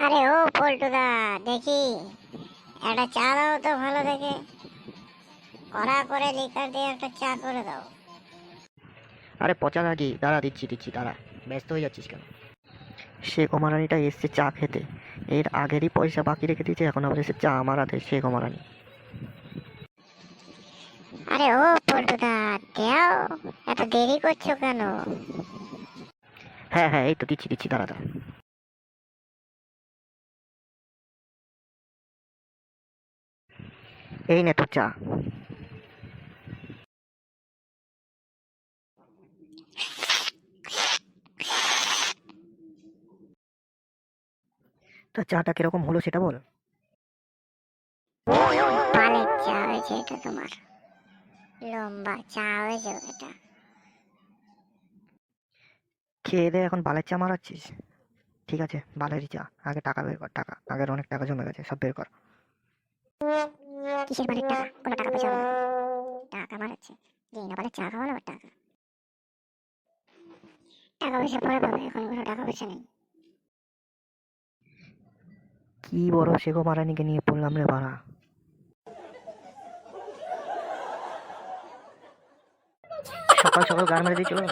আরে ও পল্টুদা, দেখি একটা চা দাও তো ভালো দেখে, কড়া করে লিকার দিয়ে একটা চা করে দাও। আরে পচা নাকি, দাঁড়া দিচ্ছি দিচ্ছি দাঁড়া। ব্যস্ত হয়ে যাচ্ছিস কেন? সে কমারানিটা এসছে চা খেতে, এর আগেরই পয়সা বাকি রেখে দিয়েছে, এখন আবার এসে চা আমার হাতে। সে কমারানি। আরে ও পল্টুদা, দেও, এত দেরি করছো কেন? হ্যাঁ হ্যাঁ, এই তো দিচ্ছি দিচ্ছি, দাঁড়া দাঁড়া। এই নে তোর চা। তা চাটা কিরকম হলো সেটা বল। পালের চা হয়েছে এটা তোমার, লম্বা চা হয়েছে এটা। খেয়ে দে এখন বালের চা মারাচ্ছিস? ঠিক আছে, বালেরই চা। আগে টাকা বের কর, টাকা আগের অনেক টাকা জমে গেছে, সব বের কর। কিসের বালের টাকা? কোনো টাকা পয়সা হবে না। টাকা মারাচ্ছে, যেই না বলে চা খাওয়ানো আবার টাকা। টাকা পয়সা পরে পাবে, এখন কোনো টাকা পয়সা নেই। কি বড় সে কমারানিকে নিয়ে পড়লাম রে বাড়া। সকাল সকাল গান মেরে দিয়ে চলো।